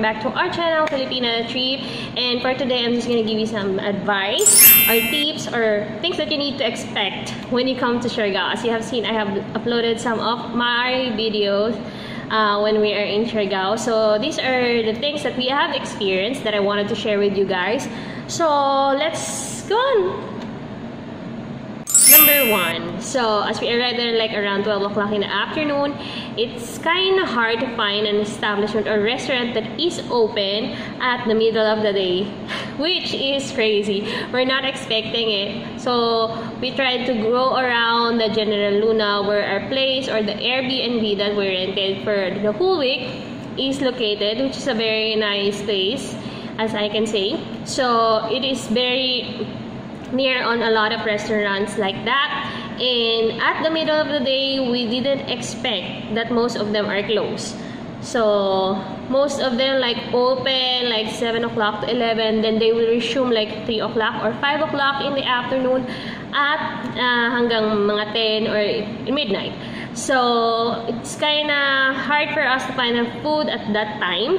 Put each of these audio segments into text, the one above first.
back to our channel, FilipinaTrip. And for today, I'm just gonna give you some advice or tips or things that you need to expect when you come to Siargao. As you have seen, I have uploaded some of my videos when we are in Siargao. So these are the things that we have experienced that I wanted to share with you guys. So let's go on. Number 1, so as we arrived there like around 12 o'clock in the afternoon, it's kind of hard to find an establishment or restaurant that is open at the middle of the day, which is crazy. We're not expecting it. So we tried to go around the General Luna where our place or the Airbnb that we rented for the whole week is located, which is a very nice place, as I can say. So it is very near on a lot of restaurants like that, and at the middle of the day we didn't expect that most of them are closed. So most of them like open like 7 o'clock to 11, then they will resume like 3 o'clock or 5 o'clock in the afternoon at hanggang mga 10 or midnight. So it's kind of hard for us to find food at that time.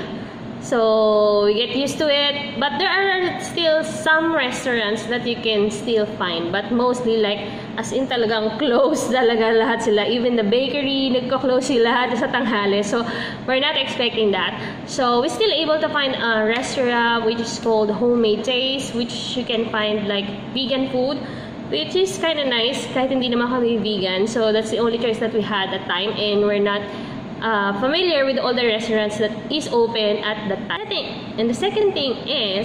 So we get used to it, but there are still some restaurants that you can still find, but mostly like as in talagang close talaga lahat sila. Even the bakery, nagko-close sila sa tanghali. So we're not expecting that. So we're still able to find a restaurant which is called Homemade Taste, which you can find like vegan food, which is kind of nice kahit hindi naman kami vegan. So that's the only choice that we had at that time, and we're not familiar with all the restaurants that is open at that time. And the second thing is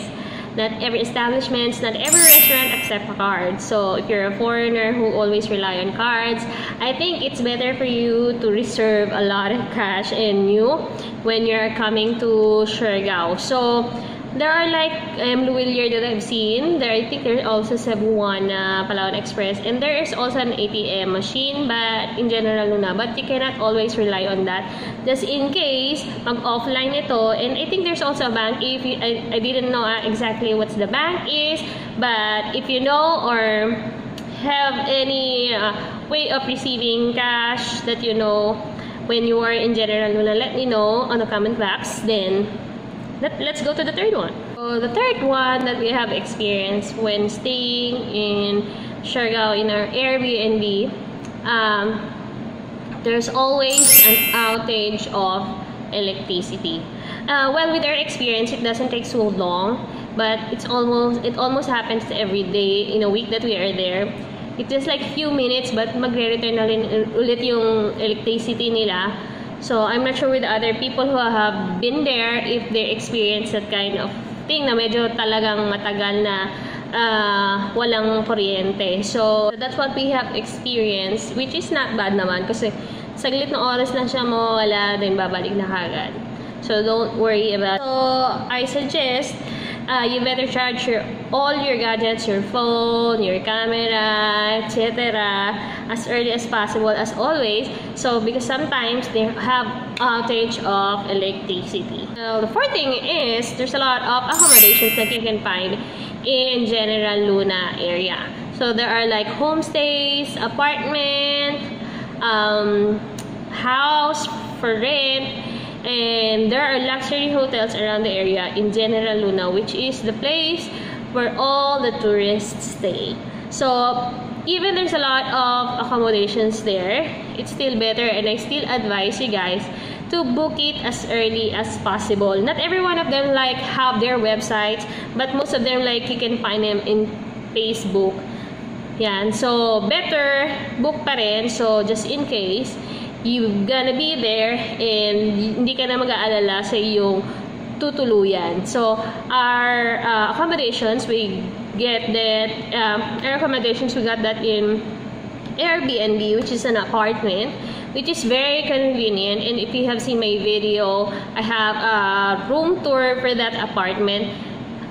not every establishment, not every restaurant accept a card. So if you're a foreigner who always rely on cards, I think it's better for you to reserve a lot of cash in you when you're coming to Siargao. So there are like Luwilier that I've seen. There, I think there's also Cebuana, Palawan Express, and there is also an ATM machine, but in General Luna. But you cannot always rely on that, just in case mag-offline ito. And I think there's also a bank. If you, I didn't know exactly what the bank is, but if you know or have any way of receiving cash that you know when you are in General Luna, let me know on the comment box. Then let's go to the third one. So the third one that we have experienced when staying in Siargao in our Airbnb, there's always an outage of electricity. Well, with our experience, it doesn't take so long, but it almost happens every day in a week that we are there. It's just like few minutes, but magre-return na rin ulit yung electricity nila. So I'm not sure with other people who have been there if they experience that kind of thing na medyo talagang matagal na walang kuryente. So that's what we have experienced, which is not bad naman kasi saglit na oras na siya mawala, then babalik na kagad. So don't worry about it. So I suggest you better charge all your gadgets, your phone, your camera, etc. as early as possible, as always. So because sometimes they have outage of electricity. Now the fourth thing is there's a lot of accommodations that you can find in General Luna area. So there are like homestays, apartment, house for rent. And there are luxury hotels around the area in General Luna, which is the place where all the tourists stay. So even there's a lot of accommodations there, it's still better, and I still advise you guys to book it as early as possible. Not every one of them like have their websites, but most of them like you can find them in Facebook. Yan, so better book pa rin. So just in case you're gonna be there and hindi ka na mag-aalala sa iyong tutuluyan. So our accommodations, we get that our accommodations, we got that in Airbnb, which is an apartment, which is very convenient. And if you have seen my video, I have a room tour for that apartment.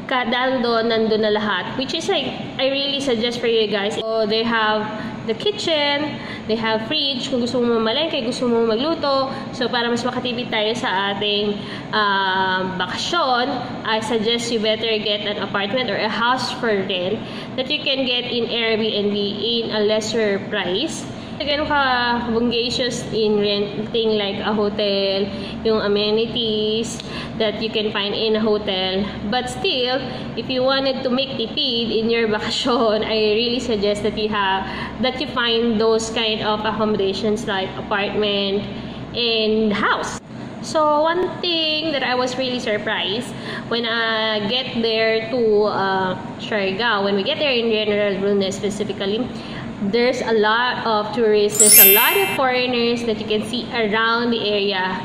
Dahil doon, nandun na lahat, which is like, I really suggest for you guys. So they have the kitchen, they have fridge, kung gusto mo mamalengke, gusto mo magluto. So para mas makatipid tayo sa ating bakasyon, I suggest you better get an apartment or a house for rent that you can get in Airbnb in a lesser price. Ganun ka bungacious in renting like a hotel, yung amenities that you can find in a hotel. But still, if you wanted to make tipid in your vacation, I really suggest that you find those kind of accommodations like apartment and house. So one thing that I was really surprised when I get there to Siargao, when we get there in General Luna specifically, there's a lot of tourists, there's a lot of foreigners that you can see around the area.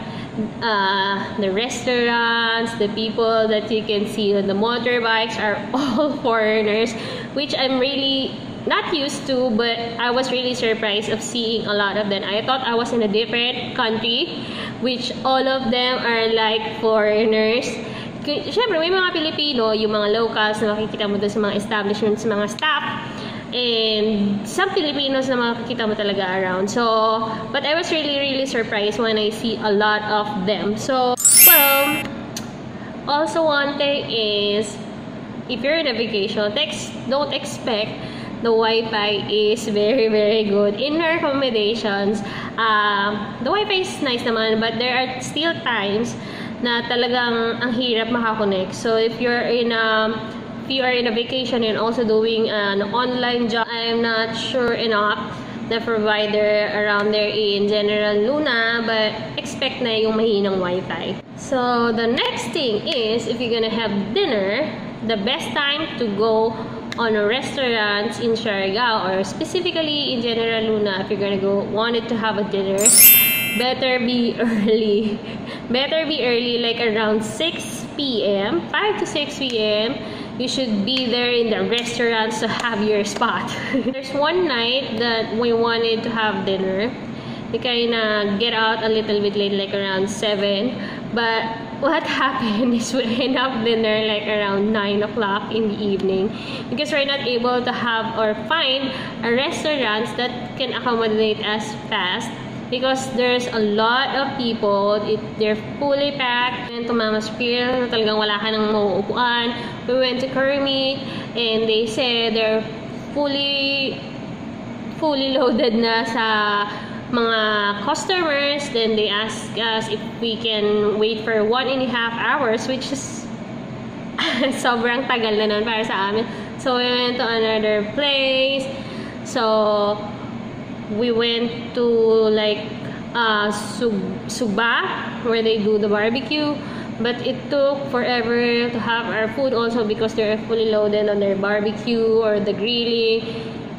The restaurants, the people that you can see on the motorbikes are all foreigners, which I'm really not used to, but I was really surprised of seeing a lot of them. I thought I was in a different country, which all of them are like foreigners. Siyempre, may mga Pilipino, yung mga locals na makikita mo doon sa mga establishments, mga staff, and some Filipinos na makikita mo talaga around. So, but I was really surprised when I see a lot of them. So, well, also one thing is, if you're in a vacation, don't expect the Wi-Fi is very good. In our accommodations, the Wi-Fi is nice naman, but there are still times na talagang ang hirap makakonect. So, if you are in a vacation and also doing an online job, I'm not sure enough the provider around there in General Luna, but expect na yung mahinang Wi-Fi. So the next thing is, if you're gonna have dinner, the best time to go on a restaurant in Siargao, or specifically in General Luna, if you're gonna wanted to have a dinner, better be early. Better be early, like around 6 p.m., 5 to 6 p.m. You should be there in the restaurants to have your spot. There's one night that we wanted to have dinner. We kinda get out a little bit late, like around 7. But what happened is we end up dinner like around 9 o'clock in the evening, because we're not able to have or find a restaurant that can accommodate us fast. Because there's a lot of people, they're fully packed. And to Mama's Grill, talagang wala ka nang mauupuan. We went to Kermit, and they said they're fully loaded na sa mga customers. Then they asked us if we can wait for 1.5 hours, which is sobrang tagal na nun para sa amin. So we went to another place. So we went to like Suba, where they do the barbecue, but it took forever to have our food also because they're fully loaded on their barbecue or the grilling.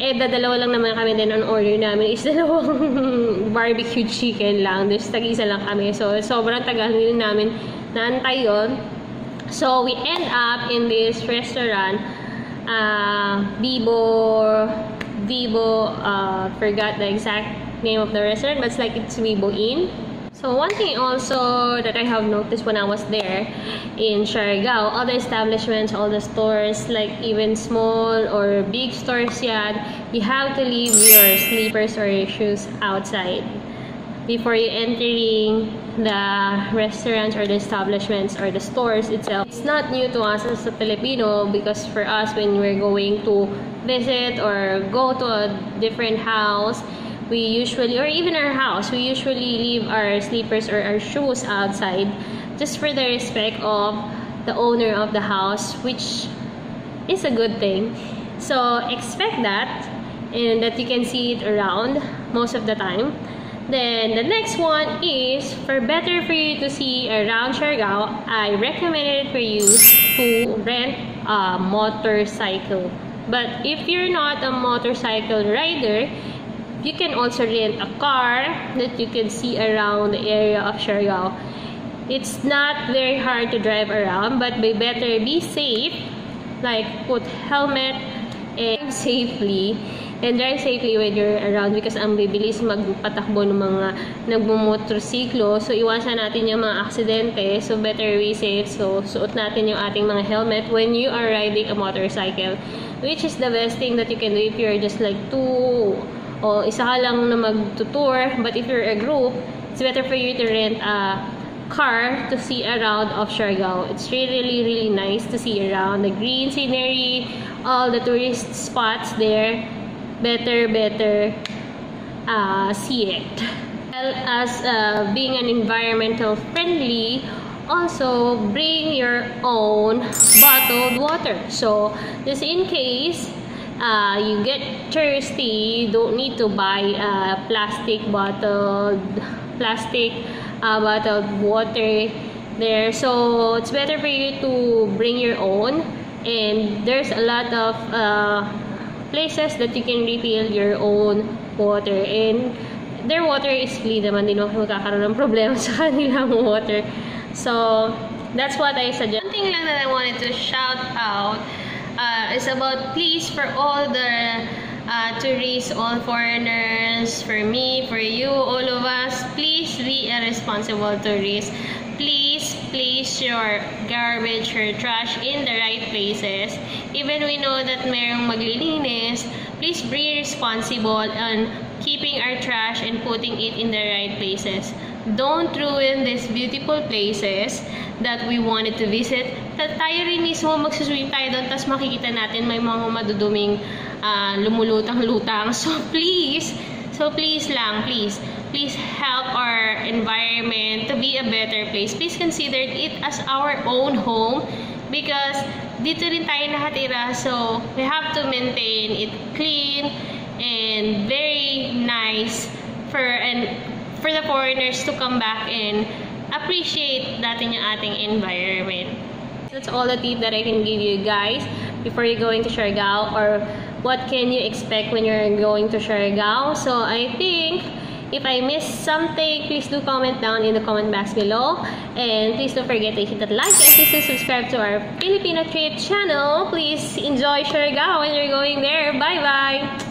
Dalawa lang naman kami din on order namin is dalawang barbecue chicken lang. There's tag-isa lang kami, so sobrang tagal din namin naantay yun. So we end up in this restaurant, Vivo, forgot the exact name of the restaurant, but it's Vivo Inn. So one thing also that I have noticed when I was there in Siargao, all the establishments, all the stores, like even small or big stores yan, you have to leave your slippers or your shoes outside before you entering the restaurants or the establishments or the stores itself. It's not new to us as a Filipino, because for us, when we're going to visit or go to a different house, we usually, or even our house, we usually leave our slippers or our shoes outside, just for the respect of the owner of the house, which is a good thing. So expect that, and that you can see it around most of the time. Then the next one is, for you to see around Siargao, I recommended for you to rent a motorcycle. But if you're not a motorcycle rider, you can also rent a car that you can see around the area of Siargao. It's not very hard to drive around, but we better be safe, like put helmet and drive safely when you're around, because ang bibilis magpatakbo ng mga nagmumotorsiklo. So iwasan natin yung mga aksidente, so better be safe. So suot natin yung ating mga helmet when you are riding a motorcycle, which is the best thing that you can do if you're just like two o isa ka lang na magtutour. But if you're a group, it's better for you to rent a car to see around of Siargao. It's really nice to see around the green scenery, all the tourist spots there. Better see it. Well, as being an environmental friendly, also bring your own bottled water. So just in case you get thirsty, don't need to buy plastic bottled water there. So it's better for you to bring your own, and there's a lot of places that you can refill your own water, and their water is clean naman, din ako magkakaroon ng problema sa kanilang water. So that's what I suggest. One thing lang that I wanted to shout out is about, please, for all the tourists, all foreigners, for me, for you, all of us, please be a responsible tourist. Please place your garbage or trash in the right places. Even we know that mayroong maglilinis, please be responsible on keeping our trash and putting it in the right places. Don't ruin these beautiful places that we wanted to visit. Tayo rin mismo magsuswim tayo doon, tapos makikita natin may mga maduduming lumulutang-lutang. So please lang, please help our environment to be a better place. Please consider it as our own home, because dito rin tayo nakatira. So we have to maintain it clean and very nice for the foreigners to come back and appreciate natin yung ating environment. That's all the tip that I can give you guys before you're going to Siargao, or what can you expect when you're going to Siargao. So I think if I missed something, please do comment down in the comment box below, and please don't forget to hit that like and please do subscribe to our FilipinaTrip channel. Please enjoy Siargao when you're going there. Bye bye.